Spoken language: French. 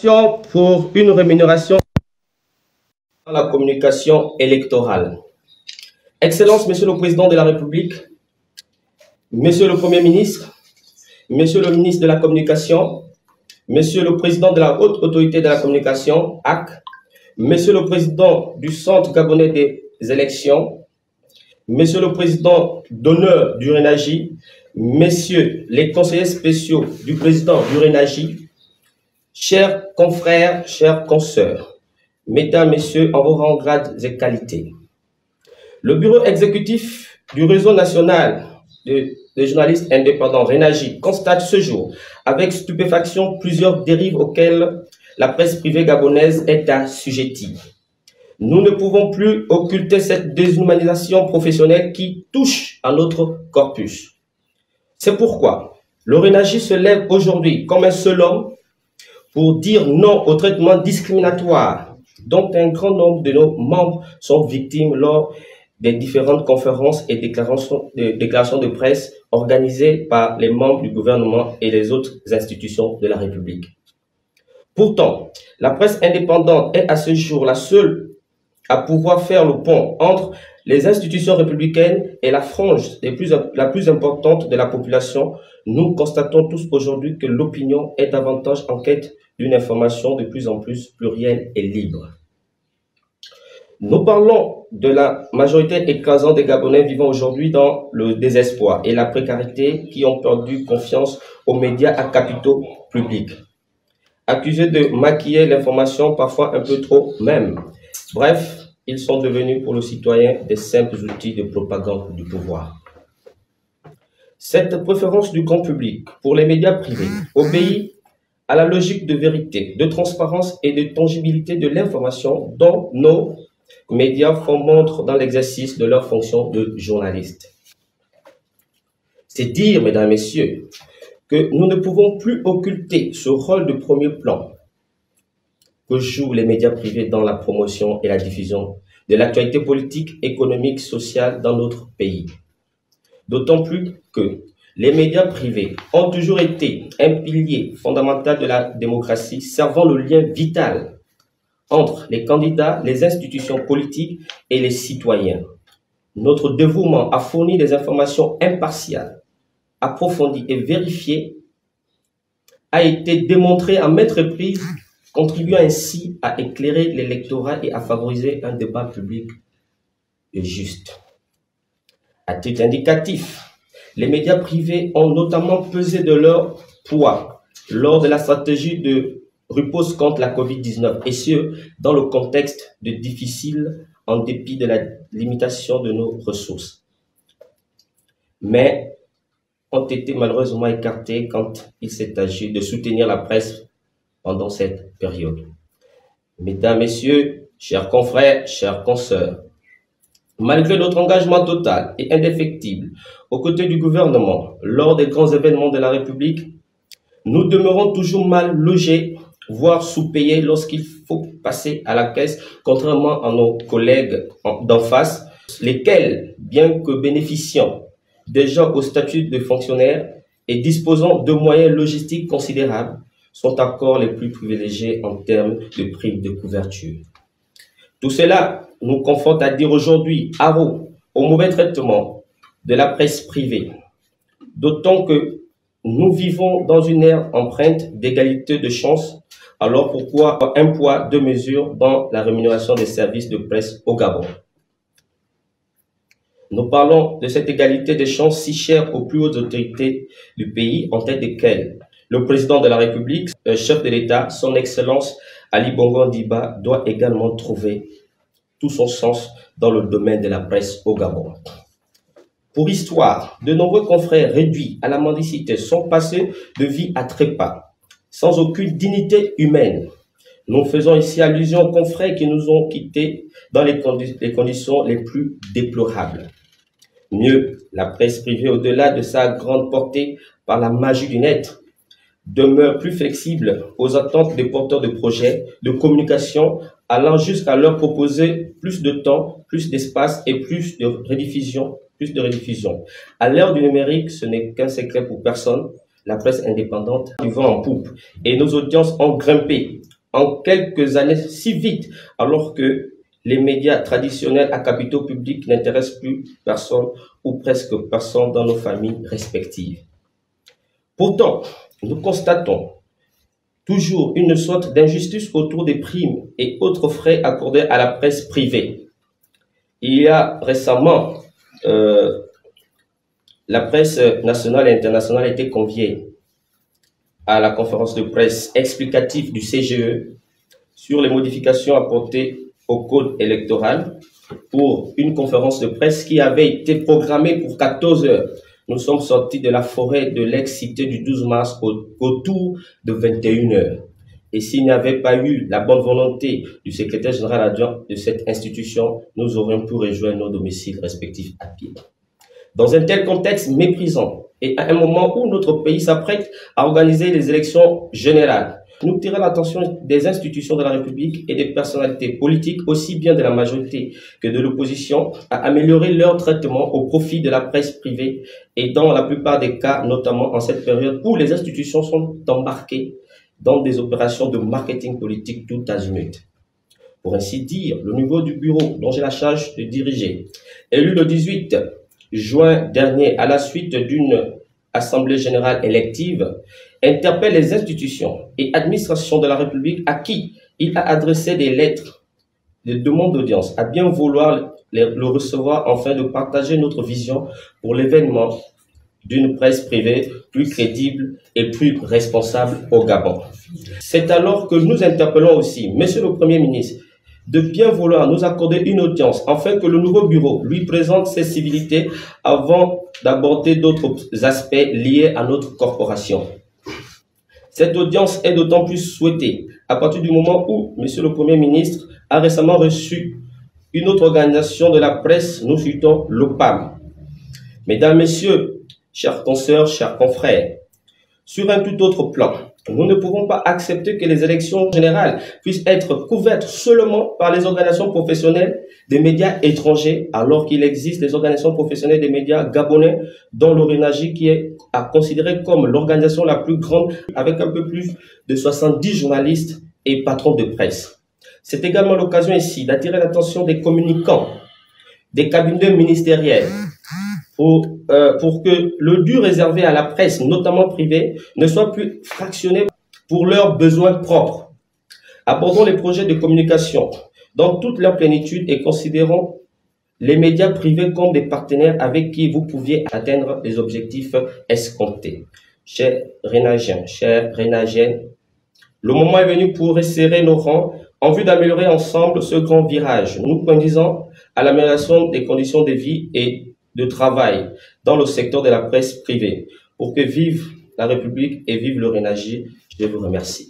Pour une rémunération dans la communication électorale. Excellence, Monsieur le Président de la République, Monsieur le Premier ministre, Monsieur le ministre de la Communication, Monsieur le Président de la Haute Autorité de la Communication, AC, Monsieur le Président du Centre gabonais des élections, Monsieur le Président d'honneur du RENAGI, Messieurs les conseillers spéciaux du Président du RENAGI, chers confrères, chers consoeurs, Mesdames, Messieurs, en vos rangs, grades et qualités. Le bureau exécutif du réseau national des journalistes indépendants RENAGI constate ce jour avec stupéfaction plusieurs dérives auxquelles la presse privée gabonaise est assujettie. Nous ne pouvons plus occulter cette déshumanisation professionnelle qui touche à notre corpus. C'est pourquoi le RENAGI se lève aujourd'hui comme un seul homme pour dire non au traitement discriminatoire dont un grand nombre de nos membres sont victimes lors des différentes conférences et déclarations de presse organisées par les membres du gouvernement et les autres institutions de la République. Pourtant, la presse indépendante est à ce jour la seule à pouvoir faire le pont entre les institutions républicaines et la frange la plus importante de la population. Nous constatons tous aujourd'hui que l'opinion est davantage en quête d'une information de plus en plus plurielle et libre. Nous parlons de la majorité écrasante des Gabonais vivant aujourd'hui dans le désespoir et la précarité qui ont perdu confiance aux médias à capitaux publics. Accusés de maquiller l'information, parfois un peu trop même. Bref, ils sont devenus pour le citoyen des simples outils de propagande du pouvoir. Cette préférence du grand public pour les médias privés obéit à la logique de vérité, de transparence et de tangibilité de l'information dont nos médias font montre dans l'exercice de leur fonction de journaliste. C'est dire, mesdames, messieurs, que nous ne pouvons plus occulter ce rôle de premier plan que jouent les médias privés dans la promotion et la diffusion de l'actualité politique, économique, sociale dans notre pays. D'autant plus que les médias privés ont toujours été un pilier fondamental de la démocratie, servant le lien vital entre les candidats, les institutions politiques et les citoyens. Notre dévouement à fournir des informations impartiales, approfondies et vérifiées a été démontré à maintes reprises, contribuant ainsi à éclairer l'électorat et à favoriser un débat public juste. À titre indicatif, les médias privés ont notamment pesé de leur poids lors de la stratégie de riposte contre la COVID-19, et ce, dans le contexte de difficile en dépit de la limitation de nos ressources. Mais ont été malheureusement écartés quand il s'est agi de soutenir la presse pendant cette période. Mesdames, Messieurs, chers confrères, chers consoeurs, malgré notre engagement total et indéfectible aux côtés du gouvernement lors des grands événements de la République, nous demeurons toujours mal logés, voire sous-payés lorsqu'il faut passer à la caisse, contrairement à nos collègues d'en face, lesquels, bien que bénéficiant déjà au statut de fonctionnaire et disposant de moyens logistiques considérables, sont encore les plus privilégiés en termes de primes de couverture. Tout cela nous conforte à dire aujourd'hui haro au mauvais traitement de la presse privée, d'autant que nous vivons dans une ère empreinte d'égalité de chances. Alors pourquoi un poids, deux mesures dans la rémunération des services de presse au Gabon? Nous parlons de cette égalité des chances si chère aux plus hautes autorités du pays, en tête desquelles le président de la République, chef de l'État, son Excellence Ali Bongo Ondimba, doit également trouver tout son sens dans le domaine de la presse au Gabon. Pour histoire, de nombreux confrères réduits à la mendicité sont passés de vie à trépas, sans aucune dignité humaine. Nous faisons ici allusion aux confrères qui nous ont quittés dans les conditions les plus déplorables. Mieux, la presse privée, au-delà de sa grande portée par la magie du net, demeure plus flexible aux attentes des porteurs de projets de communication, allant jusqu'à leur proposer plus de temps, plus d'espace et plus de rediffusion. À l'ère du numérique, ce n'est qu'un secret pour personne. la presse indépendante du vent en poupe et nos audiences ont grimpé en quelques années si vite, alors que les médias traditionnels à capitaux publics n'intéressent plus personne ou presque personne dans nos familles respectives. Pourtant, nous constatons toujours une sorte d'injustice autour des primes et autres frais accordés à la presse privée. Il y a récemment, la presse nationale et internationale a été conviée à la conférence de presse explicative du CGE sur les modifications apportées au code électoral pour une conférence de presse qui avait été programmée pour 14 heures. Nous sommes sortis de la forêt de l'ex-cité du 12 mars autour de 21 heures. Et s'il n'y avait pas eu la bonne volonté du secrétaire général adjoint de cette institution, nous aurions pu rejoindre nos domiciles respectifs à pied. Dans un tel contexte méprisant et à un moment où notre pays s'apprête à organiser les élections générales, nous tirons l'attention des institutions de la République et des personnalités politiques, aussi bien de la majorité que de l'opposition, à améliorer leur traitement au profit de la presse privée et dans la plupart des cas, notamment en cette période où les institutions sont embarquées dans des opérations de marketing politique tout azimut. Pour ainsi dire, le niveau du bureau dont j'ai la charge de diriger, élu le 18 juin dernier à la suite d'une assemblée générale élective, interpelle les institutions et administrations de la République à qui il a adressé des lettres de demande d'audience, à bien vouloir le recevoir afin de partager notre vision pour l'événement d'une presse privée plus crédible et plus responsable au Gabon. C'est alors que nous interpellons aussi Monsieur le Premier ministre de bien vouloir nous accorder une audience afin que le nouveau bureau lui présente ses civilités avant d'aborder d'autres aspects liés à notre corporation. Cette audience est d'autant plus souhaitée à partir du moment où Monsieur le Premier ministre a récemment reçu une autre organisation de la presse, nous citons l'OPAM. Mesdames, Messieurs, chers consoeurs, chers confrères, sur un tout autre plan, nous ne pouvons pas accepter que les élections générales puissent être couvertes seulement par les organisations professionnelles des médias étrangers, alors qu'il existe des organisations professionnelles des médias gabonais, dont l'ORENAGI qui est à considérer comme l'organisation la plus grande, avec un peu plus de 70 journalistes et patrons de presse. C'est également l'occasion ici d'attirer l'attention des communicants, des cabinets ministériels, pour que le dû réservé à la presse, notamment privée, ne soit plus fractionné pour leurs besoins propres. Abordons les projets de communication dans toute leur plénitude et considérons les médias privés comme des partenaires avec qui vous pouviez atteindre les objectifs escomptés. Chers Rénagiens, chers Rénagiennes, le moment est venu pour resserrer nos rangs en vue d'améliorer ensemble ce grand virage, nous conduisant à l'amélioration des conditions de vie et de travail dans le secteur de la presse privée. Pour que vive la République et vive le Rénagie, je vous remercie.